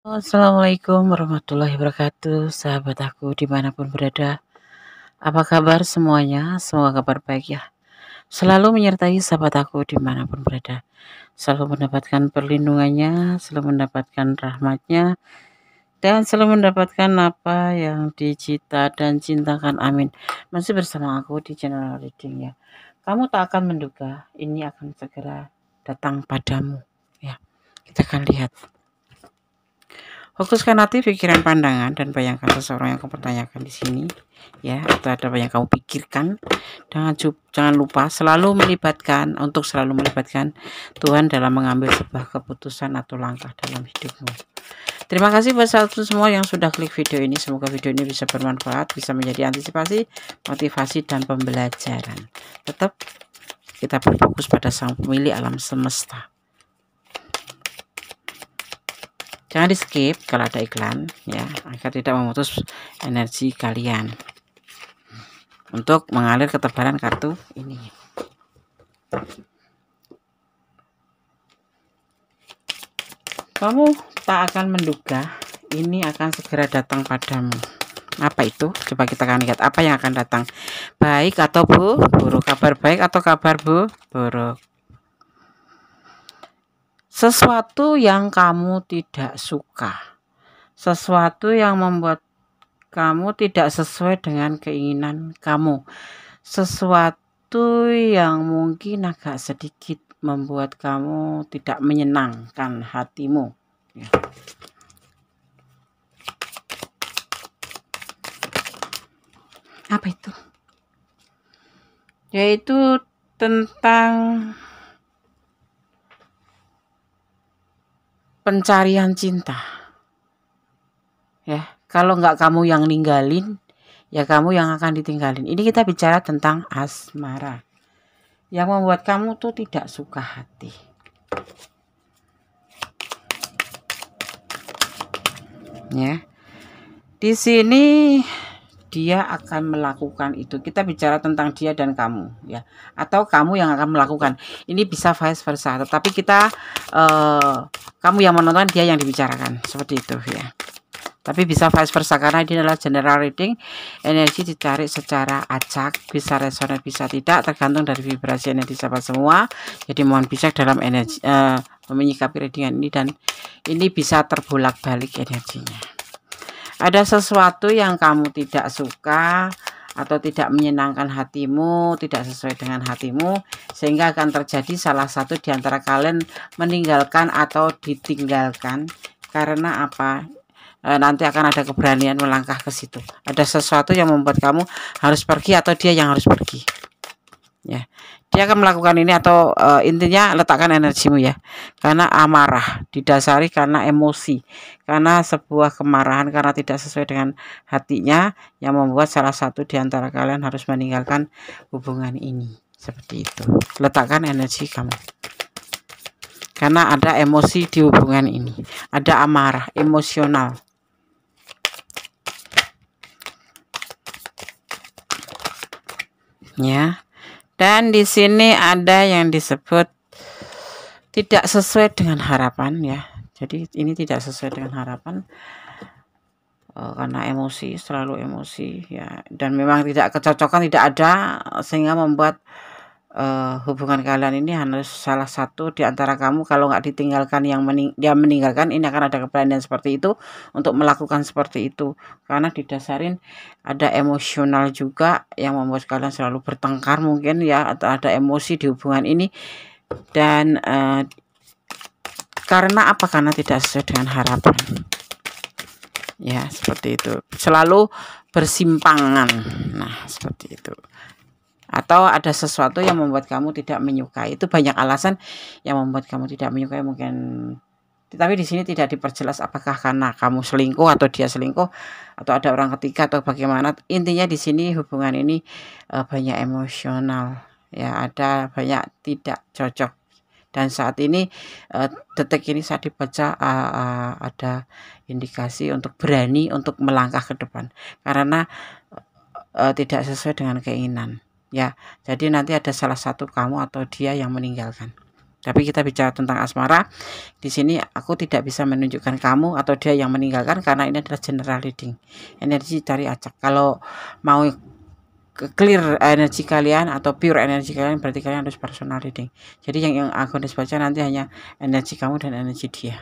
Assalamualaikum warahmatullahi wabarakatuh, sahabat aku dimanapun berada. Apa kabar semuanya? Semoga kabar baik ya. Selalu menyertai sahabat aku dimanapun berada. Selalu mendapatkan perlindungannya, selalu mendapatkan rahmatnya, dan selalu mendapatkan apa yang dicita dan cintakan. Amin. Masih bersama aku di channel reading ya. Kamu tak akan menduga ini akan segera datang padamu. Ya, kita akan lihat. Fokuskan hati, pikiran, pandangan, dan bayangkan seseorang yang kamu pertanyakan di sini, ya, atau ada yang kamu pikirkan. Jangan lupa selalu melibatkan Tuhan dalam mengambil sebuah keputusan atau langkah dalam hidupmu. Terima kasih buat sahabat semua yang sudah klik video ini. Semoga video ini bisa bermanfaat, bisa menjadi antisipasi, motivasi, dan pembelajaran. Tetap kita berfokus pada Sang Pemilik alam semesta. Jangan di skip kalau ada iklan ya, agar tidak memutus energi kalian untuk mengalir ketebalan kartu ini. Kamu tak akan menduga ini akan segera datang padamu. Apa itu? Coba kita akan lihat apa yang akan datang. Baik atau buruk, kabar baik atau kabar buruk. Sesuatu yang kamu tidak suka, sesuatu yang membuat kamu tidak sesuai dengan keinginan kamu, sesuatu yang mungkin agak sedikit membuat kamu tidak menyenangkan hatimu ya. Apa itu? Yaitu tentang pencarian cinta ya. Kalau nggak kamu yang ninggalin, ya kamu yang akan ditinggalin. Ini kita bicara tentang asmara yang membuat kamu tuh tidak suka hati ya. Di sini dia akan melakukan itu. Kita bicara tentang dia dan kamu ya, atau kamu yang akan melakukan. Ini bisa vice versa, tetapi kita kamu yang menonton, dia yang dibicarakan, seperti itu ya. Tapi bisa vice versa karena ini adalah general reading. Energi dicari secara acak, bisa resonan bisa tidak, tergantung dari vibrasi energi sahabat semua. Jadi mohon bijak dalam energi menyikapi readingan ini, dan ini bisa terbolak-balik energinya. Ada sesuatu yang kamu tidak suka atau tidak menyenangkan hatimu, tidak sesuai dengan hatimu, sehingga akan terjadi salah satu di antara kalian meninggalkan atau ditinggalkan. Karena apa? Nanti akan ada keberanian melangkah ke situ. Ada sesuatu yang membuat kamu harus pergi atau dia yang harus pergi. Ya, dia akan melakukan ini atau intinya letakkan energimu ya. Karena amarah didasari karena emosi, karena sebuah kemarahan karena tidak sesuai dengan hatinya yang membuat salah satu di antara kalian harus meninggalkan hubungan ini. Seperti itu. Letakkan energi kamu. Karena ada emosi di hubungan ini. Ada amarah, emosional. Ya. Dan di sini ada yang disebut tidak sesuai dengan harapan ya. Jadi ini tidak sesuai dengan harapan karena emosi, selalu emosi ya. Dan memang tidak kecocokan, tidak ada, sehingga membuat hubungan kalian ini harus salah satu di antara kamu, kalau nggak ditinggalkan dia meninggalkan, ini akan ada keberanian seperti itu untuk melakukan seperti itu. Karena didasarin ada emosional juga yang membuat kalian selalu bertengkar mungkin ya, atau ada emosi di hubungan ini. Dan karena apa? Karena tidak sesuai dengan harapan ya, seperti itu. Selalu bersimpangan. Nah, seperti itu. Atau ada sesuatu yang membuat kamu tidak menyukai. Itu banyak alasan yang membuat kamu tidak menyukai mungkin. Tapi di sini tidak diperjelas apakah karena kamu selingkuh atau dia selingkuh atau ada orang ketiga atau bagaimana. Intinya di sini hubungan ini banyak emosional ya, ada banyak tidak cocok. Dan saat ini detik ini saat dibaca ada indikasi untuk berani untuk melangkah ke depan karena tidak sesuai dengan keinginan. Ya, jadi nanti ada salah satu kamu atau dia yang meninggalkan. Tapi kita bicara tentang asmara, di sini aku tidak bisa menunjukkan kamu atau dia yang meninggalkan karena ini adalah general reading. Energi cari acak. Kalau mau clear energi kalian atau pure energi kalian, berarti kalian harus personal reading. Jadi yang aku baca nanti hanya energi kamu dan energi dia.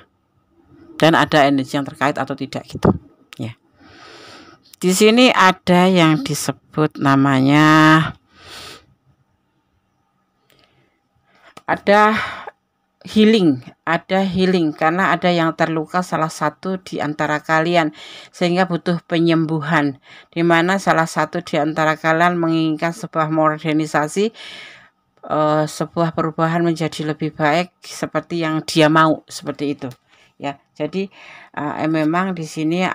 Dan ada energi yang terkait atau tidak gitu. Ya. Di sini ada yang disebut namanya ada healing karena ada yang terluka salah satu di antara kalian sehingga butuh penyembuhan, di mana salah satu di antara kalian menginginkan sebuah modernisasi, sebuah perubahan menjadi lebih baik seperti yang dia mau, seperti itu ya. Jadi memang di sini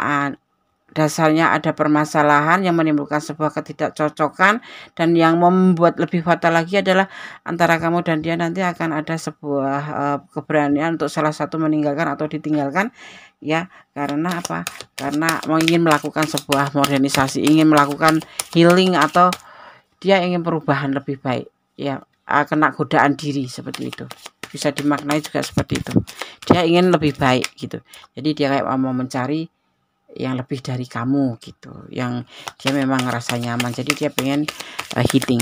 dasarnya ada permasalahan yang menimbulkan sebuah ketidakcocokan, dan yang membuat lebih fatal lagi adalah antara kamu dan dia nanti akan ada sebuah keberanian untuk salah satu meninggalkan atau ditinggalkan ya. Karena apa? Karena ingin melakukan sebuah modernisasi, ingin melakukan healing, atau dia ingin perubahan lebih baik ya, kena godaan diri, seperti itu. Bisa dimaknai juga seperti itu. Dia ingin lebih baik gitu. Jadi dia kayak mau mencari yang lebih dari kamu gitu, yang dia memang ngerasa nyaman, jadi dia pengen healing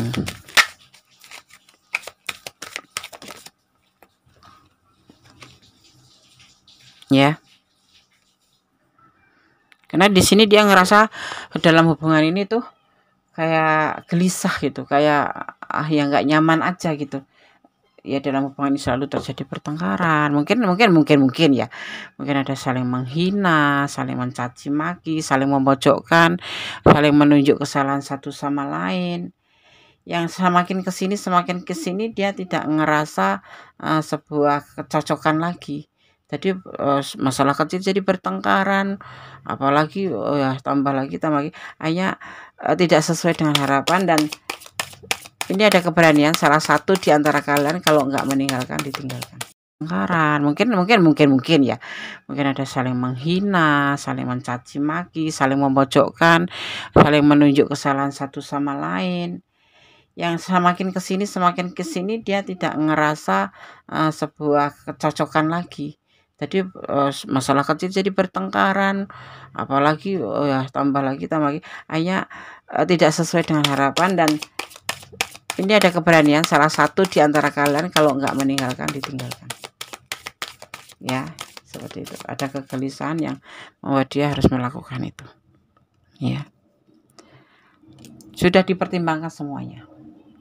ya. Karena di sini dia ngerasa dalam hubungan ini tuh kayak gelisah gitu, kayak yang nggak nyaman aja gitu ya. Dalam hubungan ini selalu terjadi pertengkaran, mungkin ya, mungkin ada saling menghina, saling mencaci maki, saling memojokkan, saling menunjuk kesalahan satu sama lain, yang semakin kesini dia tidak ngerasa sebuah kecocokan lagi. Jadi masalah kecil jadi bertengkaran, apalagi ya tambah lagi hanya tidak sesuai dengan harapan, dan ini ada keberanian salah satu di antara kalian kalau nggak meninggalkan, ditinggalkan. Tengkaran, mungkin ya, mungkin ada saling menghina, saling mencaci maki, saling memojokkan, saling menunjuk kesalahan satu sama lain, yang semakin kesini dia tidak ngerasa sebuah kecocokan lagi. Jadi masalah kecil jadi bertengkaran, apalagi ya tambah lagi hanya tidak sesuai dengan harapan, dan ini ada keberanian salah satu di antara kalian kalau nggak meninggalkan, ditinggalkan ya, seperti itu. Ada kegelisahan yang membuat dia harus melakukan itu ya. Sudah dipertimbangkan semuanya,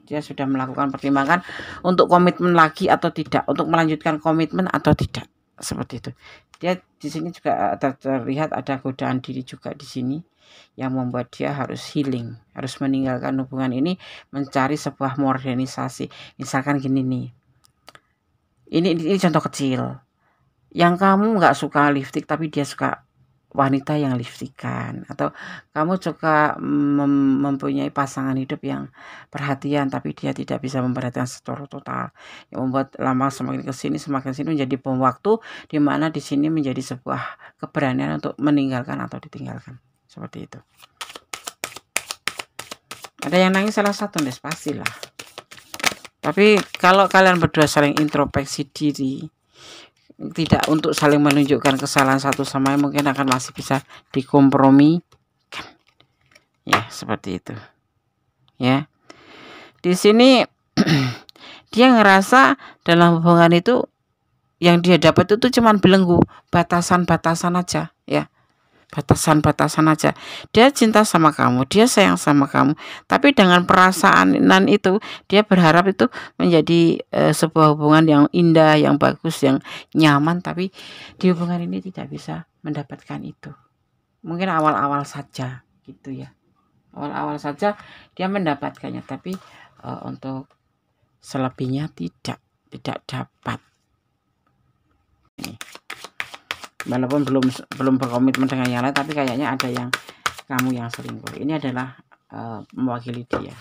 dia sudah melakukan pertimbangan untuk komitmen lagi atau tidak, untuk melanjutkan komitmen atau tidak, seperti itu. Dia di sini juga terlihat ada godaan diri juga di sini yang membuat dia harus healing, harus meninggalkan hubungan ini, mencari sebuah modernisasi. Misalkan gini nih, ini contoh kecil, yang kamu nggak suka lipstick tapi dia suka wanita yang lipstikan, atau kamu suka mempunyai pasangan hidup yang perhatian tapi dia tidak bisa memperhatikan secara total, yang membuat lama semakin sini menjadi bom waktu, di mana di sini menjadi sebuah keberanian untuk meninggalkan atau ditinggalkan, seperti itu. Ada yang nangis salah satu, pastilah. Tapi kalau kalian berdua saling introspeksi diri, tidak untuk saling menunjukkan kesalahan satu sama lain, mungkin akan masih bisa dikompromi ya, seperti itu ya. Di sini dia ngerasa dalam hubungan itu yang dia dapat itu cuman belenggu, batasan-batasan aja ya, batasan-batasan aja. Dia cinta sama kamu, dia sayang sama kamu, tapi dengan perasaanan itu dia berharap itu menjadi sebuah hubungan yang indah, yang bagus, yang nyaman, tapi di hubungan ini tidak bisa mendapatkan itu. Mungkin awal-awal saja gitu ya, awal-awal saja dia mendapatkannya, tapi untuk selebihnya tidak dapat. Ini walaupun belum berkomitmen dengan yang lain, tapi kayaknya ada yang kamu yang selingkuh. Ini adalah mewakili dia.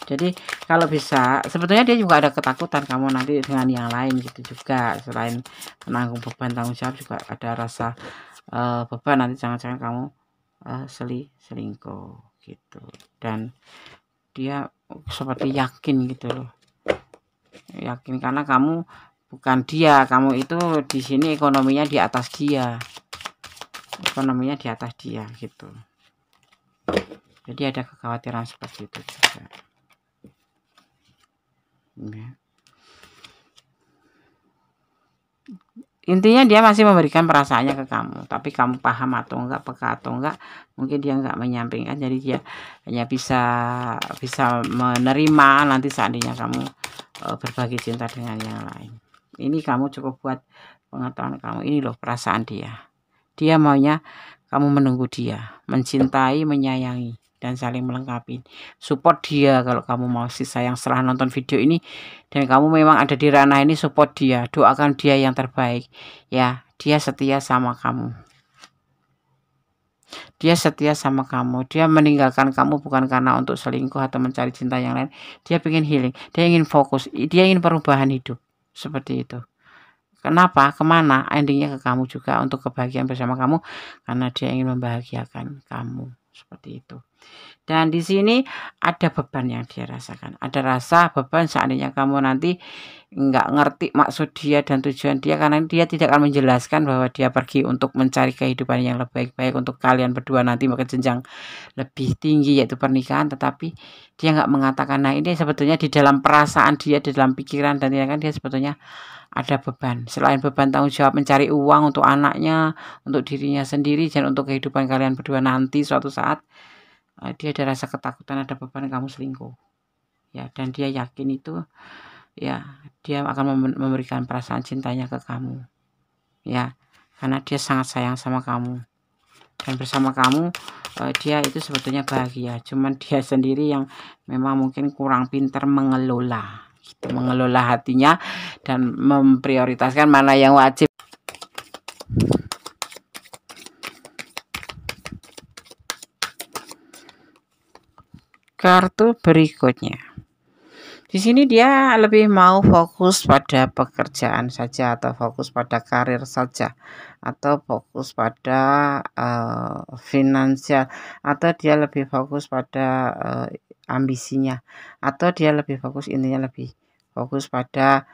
Jadi kalau bisa, sebetulnya dia juga ada ketakutan kamu nanti dengan yang lain gitu juga, selain menanggung beban tanggung jawab juga ada rasa beban nanti jangan-jangan kamu selingkuh gitu. Dan dia seperti yakin gitu loh, Yakin karena kamu bukan dia, kamu itu di sini ekonominya di atas dia. Ekonominya di atas dia gitu. Jadi ada kekhawatiran seperti itu juga. Ya. Intinya dia masih memberikan perasaannya ke kamu, tapi kamu paham atau enggak, peka atau enggak, mungkin dia enggak menyampaikan. Jadi dia hanya bisa menerima nanti seandainya kamu berbagi cinta dengan yang lain. Ini kamu cukup buat pengetahuan kamu. Ini loh perasaan dia. Dia maunya kamu menunggu dia, mencintai, menyayangi, dan saling melengkapi. Support dia kalau kamu mau sih sayang. Setelah nonton video ini dan kamu memang ada di ranah ini, support dia, doakan dia yang terbaik. Ya, dia setia sama kamu. Dia setia sama kamu. Dia meninggalkan kamu bukan karena untuk selingkuh atau mencari cinta yang lain. Dia ingin healing. Dia ingin fokus. Dia ingin perubahan hidup. Seperti itu. Kenapa? Kemana? Endingnya ke kamu juga, untuk kebahagiaan bersama kamu, karena dia ingin membahagiakan kamu. Seperti itu. Dan di sini ada beban yang dia rasakan. Ada rasa beban seandainya kamu nanti nggak ngerti maksud dia dan tujuan dia, karena dia tidak akan menjelaskan bahwa dia pergi untuk mencari kehidupan yang lebih baik untuk kalian berdua nanti ke jenjang lebih tinggi, yaitu pernikahan. Tetapi dia nggak mengatakan. Nah, ini sebetulnya di dalam perasaan dia, di dalam pikiran dan tindakan dia sebetulnya ada beban. Selain beban tanggung jawab mencari uang untuk anaknya, untuk dirinya sendiri, dan untuk kehidupan kalian berdua nanti suatu saat, dia ada rasa ketakutan, ada beban kamu selingkuh. Ya, dan dia yakin itu, ya, dia akan memberikan perasaan cintanya ke kamu. Ya, karena dia sangat sayang sama kamu. Dan bersama kamu, dia itu sebetulnya bahagia. Cuman dia sendiri yang memang mungkin kurang pintar mengelola. Mengelola hatinya dan memprioritaskan mana yang wajib. Kartu berikutnya. Di sini dia lebih mau fokus pada pekerjaan saja, atau fokus pada karir saja, atau fokus pada finansial, atau dia lebih fokus pada ambisinya, atau dia lebih fokus, intinya lebih fokus pada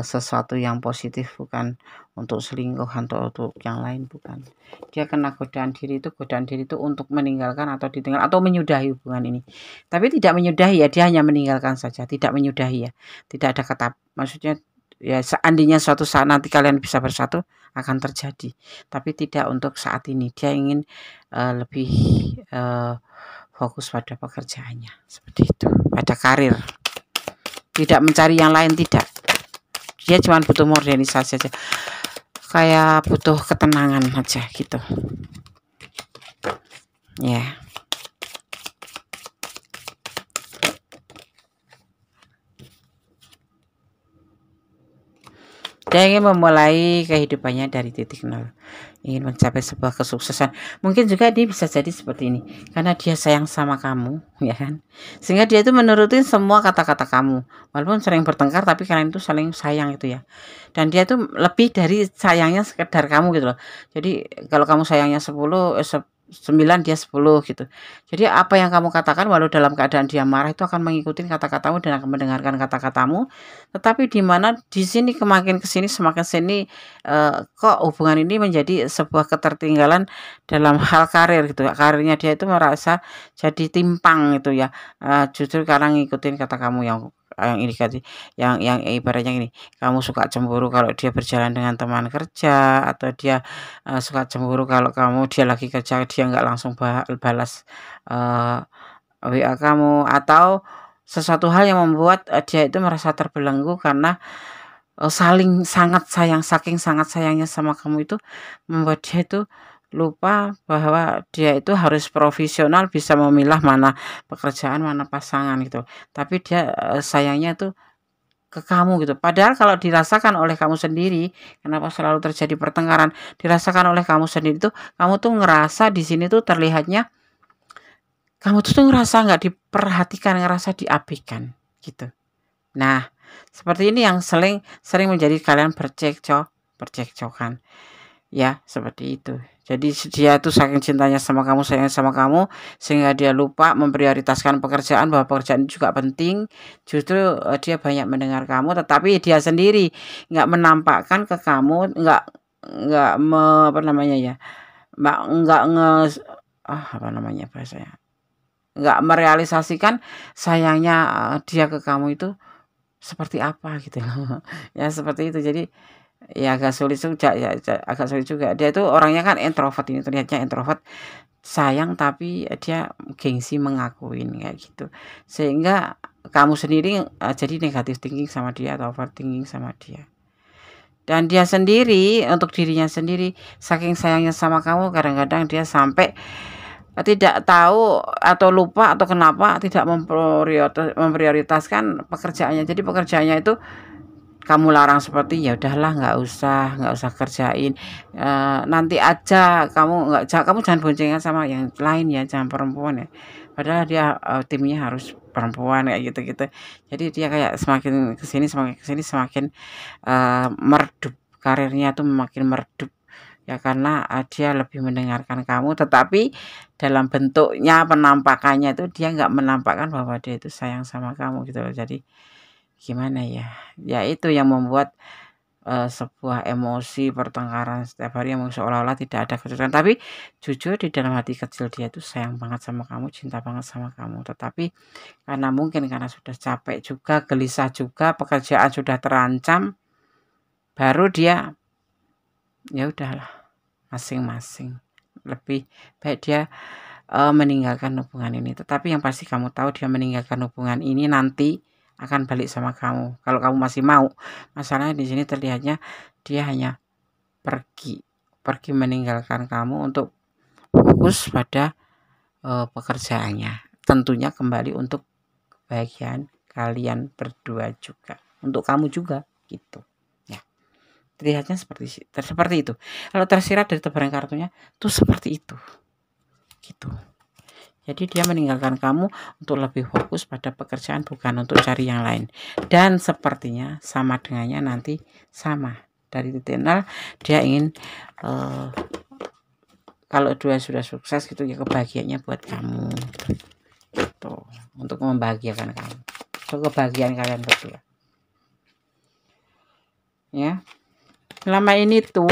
sesuatu yang positif, bukan untuk selingkuh atau untuk yang lain, bukan. Dia kena godaan diri itu untuk meninggalkan atau ditinggal atau menyudahi hubungan ini. Tapi tidak menyudahi ya, dia hanya meninggalkan saja, tidak menyudahi ya. Tidak ada kata, maksudnya ya seandainya suatu saat nanti kalian bisa bersatu akan terjadi. Tapi tidak untuk saat ini. Dia ingin lebih fokus pada pekerjaannya, seperti itu, pada karir. Tidak mencari yang lain, tidak. Dia cuma butuh modernisasi aja, kayak butuh ketenangan aja gitu ya. Dia ingin memulai kehidupannya dari titik nol, ingin mencapai sebuah kesuksesan. Mungkin juga dia bisa jadi seperti ini karena dia sayang sama kamu, ya kan, sehingga dia itu menurutin semua kata-kata kamu, walaupun sering bertengkar, tapi kalian itu saling sayang itu ya. Dan dia itu lebih dari sayangnya sekedar kamu gitu loh. Jadi kalau kamu sayangnya 9, dia 10 gitu. Jadi apa yang kamu katakan, walau dalam keadaan dia marah, itu akan mengikuti kata-katamu dan akan mendengarkan kata-katamu. Tetapi di mana di sini semakin sini kok hubungan ini menjadi sebuah ketertinggalan dalam hal karir gitu. Karirnya dia itu merasa jadi timpang gitu ya. Justru karena ngikutin kata kamu yang ini yang ibaratnya ini, kamu suka cemburu kalau dia berjalan dengan teman kerja, atau dia suka cemburu kalau dia lagi kerja, dia nggak langsung balas WA kamu, atau sesuatu hal yang membuat dia itu merasa terbelenggu karena saking sangat sayangnya sama kamu itu membuat dia itu lupa bahwa dia itu harus profesional, bisa memilah mana pekerjaan, mana pasangan gitu. Tapi dia sayangnya itu ke kamu gitu. Padahal kalau dirasakan oleh kamu sendiri, kenapa selalu terjadi pertengkaran? Dirasakan oleh kamu sendiri tuh, kamu tuh ngerasa di sini tuh terlihatnya kamu tuh ngerasa nggak diperhatikan, ngerasa diabaikan gitu. Nah, seperti ini yang sering menjadi kalian bercekcokan. ya seperti itu. Jadi dia tuh saking cintanya sama kamu, sayang sama kamu, sehingga dia lupa memprioritaskan pekerjaan, bahwa pekerjaan juga penting. Justru dia banyak mendengar kamu, tetapi dia sendiri nggak menampakkan ke kamu, apa namanya ya, nggak apa namanya bahasanya, nggak merealisasikan sayangnya dia ke kamu itu seperti apa gitu loh. Ya seperti itu. Jadi ya agak sulit juga ya, agak sulit juga. Dia itu orangnya kan introvert, ini terlihatnya introvert, sayang tapi dia gengsi mengakuin kayak gitu. Sehingga kamu sendiri jadi negatif thinking sama dia atau overthinking sama dia. Dan dia sendiri, untuk dirinya sendiri, saking sayangnya sama kamu, kadang-kadang dia sampai tidak tahu atau lupa atau kenapa tidak memprioritaskan pekerjaannya. Jadi pekerjaannya itu kamu larang seperti, ya udahlah nggak usah kerjain, nanti aja, kamu jangan boncengan sama yang lain ya, jangan perempuan ya. Padahal dia timnya harus perempuan kayak gitu-gitu. Jadi dia kayak semakin kesini semakin meredup, karirnya tuh makin meredup ya, karena dia lebih mendengarkan kamu, tetapi dalam bentuknya, penampakannya itu dia nggak menampakkan bahwa dia itu sayang sama kamu gitu loh. Jadi gimana ya, ya itu yang membuat sebuah emosi pertengkaran setiap hari yang seolah-olah tidak ada kejutan, tapi jujur di dalam hati kecil dia itu sayang banget sama kamu, cinta banget sama kamu. Tetapi karena sudah capek juga, gelisah juga, pekerjaan sudah terancam, baru dia ya udahlah, masing-masing lebih baik dia meninggalkan hubungan ini. Tetapi yang pasti kamu tahu, dia meninggalkan hubungan ini nanti akan balik sama kamu kalau kamu masih mau. Masalahnya di sini terlihatnya dia hanya pergi meninggalkan kamu untuk fokus pada pekerjaannya. Tentunya kembali untuk kebahagiaan kalian berdua juga, untuk kamu juga gitu ya. Terlihatnya seperti itu. Kalau tersirat dari tebaran kartunya tuh seperti itu gitu. Jadi dia meninggalkan kamu untuk lebih fokus pada pekerjaan, bukan untuk cari yang lain. Dan sepertinya sama dengannya nanti sama. Dari titik nol dia ingin kalau dua sudah sukses gitu ya, kebahagiaannya buat kamu gitu. Untuk membahagiakan kamu, untuk kebahagiaan kalian berdua ya. Selama ini tuh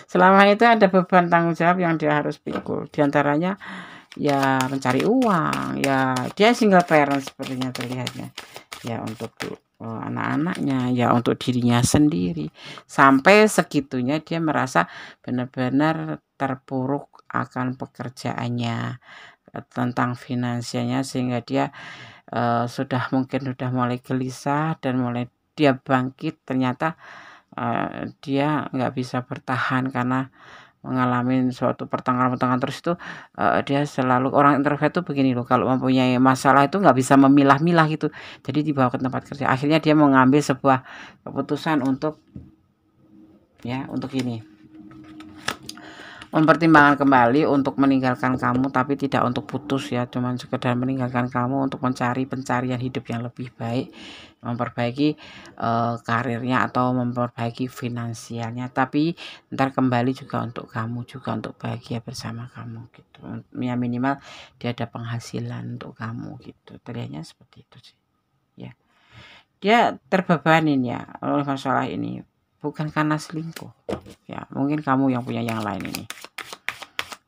selama itu ada beban tanggung jawab yang dia harus pikul. Di antaranya ya mencari uang, ya dia single parent sepertinya terlihatnya, ya untuk anak-anaknya, ya untuk dirinya sendiri. Sampai segitunya dia merasa benar-benar terpuruk akan pekerjaannya, tentang finansialnya, sehingga dia sudah mulai gelisah dan mulai dia bangkit. Ternyata dia nggak bisa bertahan karena mengalami suatu pertengkaran terus itu. Dia selalu, orang introvert tuh begini loh, kalau mempunyai masalah itu nggak bisa memilah-milah gitu, jadi dibawa ke tempat kerja. Akhirnya dia mengambil sebuah keputusan untuk ini, mempertimbangkan kembali untuk meninggalkan kamu, tapi tidak untuk putus ya, cuman sekedar meninggalkan kamu untuk mencari pencarian hidup yang lebih baik, memperbaiki karirnya atau memperbaiki finansialnya, tapi ntar kembali juga untuk kamu, juga untuk bahagia bersama kamu gitu ya. Minimal dia ada penghasilan untuk kamu gitu. Terlihatnya seperti itu sih ya. Dia terbebanin ya oleh masalah ini, bukan karena selingkuh ya. Mungkin kamu yang punya yang lain ini,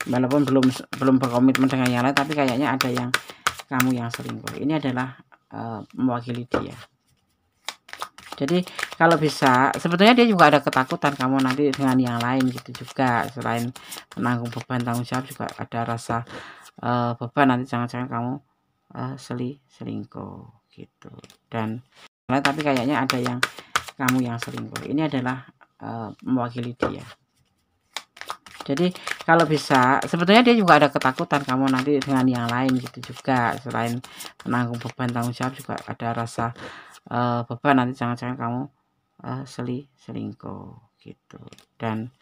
walaupun belum berkomitmen dengan yang lain, tapi kayaknya ada yang kamu yang selingkuh. Ini adalah mewakili dia. Jadi kalau bisa, sebetulnya dia juga ada ketakutan kamu nanti dengan yang lain gitu juga. Selain menanggung beban tanggung jawab, juga ada rasa beban nanti jangan-jangan kamu selingkuh gitu. Dan tapi kayaknya ada yang kamu yang selingkuh. Ini adalah mewakili dia. Jadi kalau bisa, sebetulnya dia juga ada ketakutan kamu nanti dengan yang lain gitu juga. Selain menanggung beban tanggung jawab, juga ada rasa beban nanti jangan-jangan kamu selingkuh gitu. Dan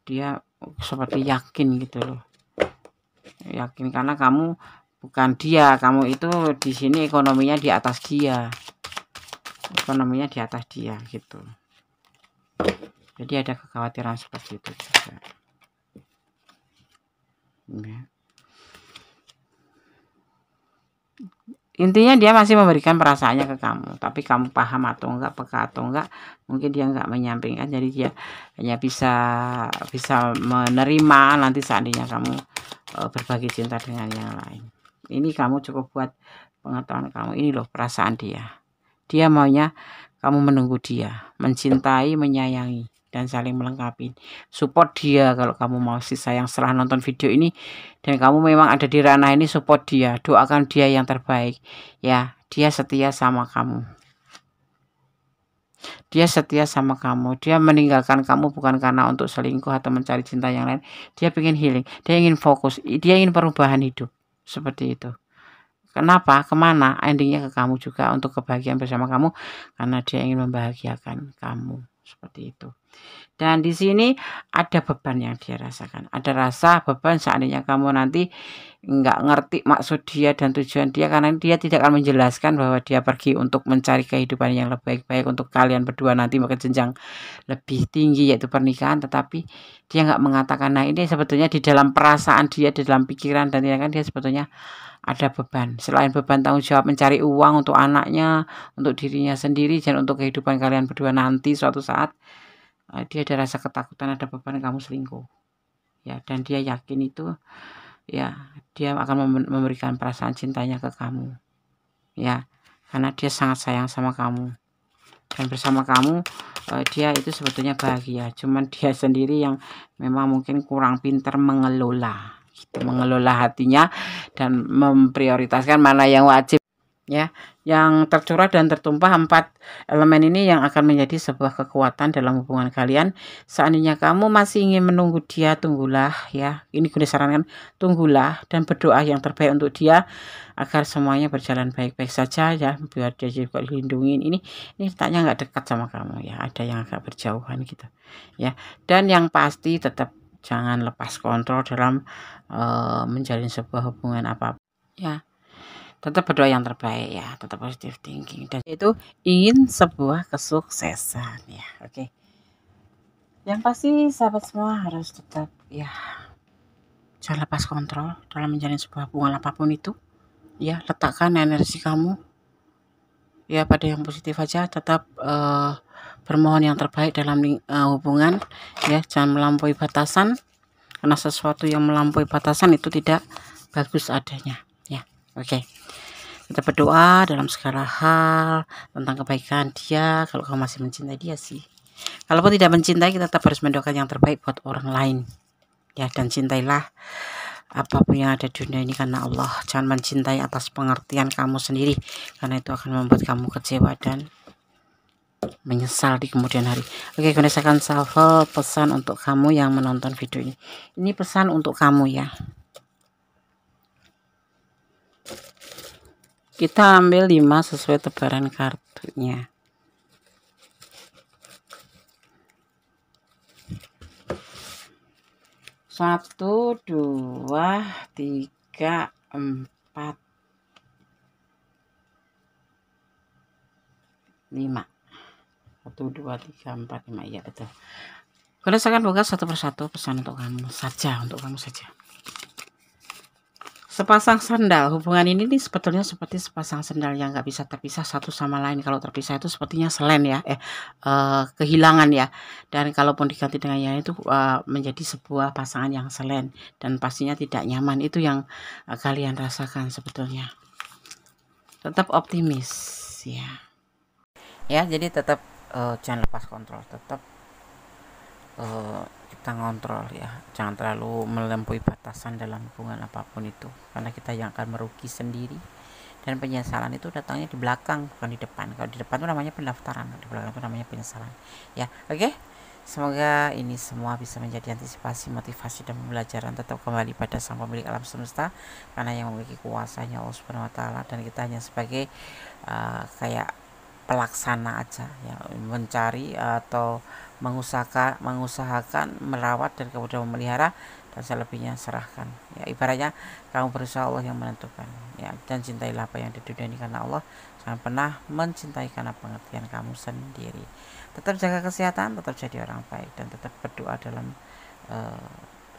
dia seperti yakin gitu loh, yakin karena kamu bukan dia, kamu itu di sini ekonominya di atas dia gitu. Jadi ada kekhawatiran seperti itu juga. Ya. Intinya dia masih memberikan perasaannya ke kamu, tapi kamu paham atau enggak, peka atau enggak, mungkin dia enggak menyampaikan. Jadi dia hanya bisa menerima nanti seandainya kamu berbagi cinta dengan yang lain. Ini kamu cukup buat pengetahuan kamu. Ini loh perasaan dia. Dia maunya kamu menunggu dia, mencintai, menyayangi, dan saling melengkapi. Support dia kalau kamu mau sih sayang. Setelah nonton video ini dan kamu memang ada di ranah ini, support dia, doakan dia yang terbaik. Ya, dia setia sama kamu. Dia setia sama kamu. Dia meninggalkan kamu bukan karena untuk selingkuh atau mencari cinta yang lain. Dia ingin healing. Dia ingin fokus. Dia ingin perubahan hidup. Seperti itu. Kenapa? Kemana? Endingnya ke kamu juga, untuk kebahagiaan bersama kamu, karena dia ingin membahagiakan kamu. Seperti itu. Dan di sini ada beban yang dia rasakan. Ada rasa beban seandainya kamu nanti nggak ngerti maksud dia dan tujuan dia, karena dia tidak akan menjelaskan bahwa dia pergi untuk mencari kehidupan yang lebih baik untuk kalian berdua nanti ke jenjang lebih tinggi, yaitu pernikahan. Tetapi dia nggak mengatakan. Nah, ini sebetulnya di dalam perasaan dia, di dalam pikiran dan tindakan dia sebetulnya ada beban. Selain beban tanggung jawab mencari uang untuk anaknya, untuk dirinya sendiri, dan untuk kehidupan kalian berdua nanti suatu saat, dia ada rasa ketakutan, ada beban kamu selingkuh. Ya, dan dia yakin itu, ya, dia akan memberikan perasaan cintanya ke kamu. Ya, karena dia sangat sayang sama kamu. Dan bersama kamu, dia itu sebetulnya bahagia. Cuman dia sendiri yang memang mungkin kurang pintar mengelola hatinya dan memprioritaskan mana yang wajib, ya. Yang tercurah dan tertumpah 4 elemen ini yang akan menjadi sebuah kekuatan dalam hubungan kalian. Seandainya kamu masih ingin menunggu dia, tunggulah, ya. Ini gue sarankan, tunggulah dan berdoa yang terbaik untuk dia agar semuanya berjalan baik-baik saja, ya, biar dia juga dilindungi. Ini letaknya nggak dekat sama kamu, ya, ada yang agak berjauhan gitu, ya. Dan yang pasti tetap jangan lepas kontrol dalam menjalin sebuah hubungan apapun, ya. Tetap berdoa yang terbaik, ya, tetap positive thinking, dan itu ingin sebuah kesuksesan, ya. Oke. Yang pasti sahabat semua harus tetap, ya, jangan lepas kontrol dalam menjalin sebuah hubungan apapun itu, ya. Letakkan energi kamu, ya, pada yang positif aja. Tetap bermohon yang terbaik dalam hubungan, ya. Jangan melampaui batasan, karena sesuatu yang melampaui batasan itu tidak bagus adanya, ya. Oke. Kita berdoa dalam segala hal tentang kebaikan dia, kalau kamu masih mencintai dia sih. Kalaupun tidak mencintai, kita tetap harus mendoakan yang terbaik buat orang lain, ya. Dan cintailah apapun yang ada di dunia ini karena Allah. Jangan mencintai atas pengertian kamu sendiri, karena itu akan membuat kamu kecewa dan menyesal di kemudian hari. Oke, gunakan shuffle pesan untuk kamu yang menonton video ini. Ini pesan untuk kamu, ya. Kita ambil 5 sesuai tebaran kartunya. Satu, 2, 3, 4, 5. 1, 2, 3, 4, 5. Iya, betul. Saya akan buka satu persatu pesan untuk kamu saja, Sepasang sandal. Hubungan ini nih sebetulnya seperti sepasang sandal yang nggak bisa terpisah satu sama lain. Kalau terpisah itu sepertinya selen, ya, kehilangan, ya. Dan kalaupun diganti dengan yang itu menjadi sebuah pasangan yang selen dan pastinya tidak nyaman. Itu yang kalian rasakan sebetulnya. Tetap optimis, ya. Ya, jadi tetap jangan lepas kontrol. Tetap kita ngontrol, ya. Jangan terlalu melampaui batasan dalam hubungan apapun itu, karena kita yang akan merugi sendiri, dan penyesalan itu datangnya di belakang bukan di depan. Kalau di depan itu namanya pendaftaran, di belakang itu namanya penyesalan, ya. Oke, semoga ini semua bisa menjadi antisipasi, motivasi, dan pembelajaran. Tetap kembali pada sang pemilik alam semesta, karena yang memiliki kuasanya Allah Subhanahu wa Ta'ala, dan kita hanya sebagai kayak pelaksana aja ya, mencari atau mengusahakan merawat dan kemudian memelihara, dan selebihnya serahkan ya. Ibaratnya kamu berusaha, Allah yang menentukan ya. Dan cintailah apa yang di dunia ini karena Allah, jangan pernah mencintai karena pengertian kamu sendiri. Tetap jaga kesehatan, tetap jadi orang baik, dan tetap berdoa dalam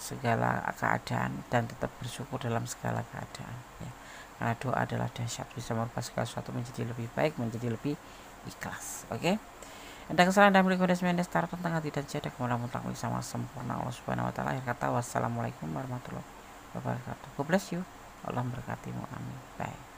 segala keadaan, dan tetap bersyukur dalam segala keadaan ya. Karena doa adalah dahsyat, bisa merubah segala sesuatu menjadi lebih baik, menjadi lebih ikhlas. Oke. Ada kesalahan dan rekomendasi setara tentang hati dan tiada kemudahan mutlak sama sempurna Allah Subhanahu wa taala. Akhir kata, wassalamualaikum warahmatullahi wabarakatuh. God bless you. Allah memberkatimu. Amin. Bye.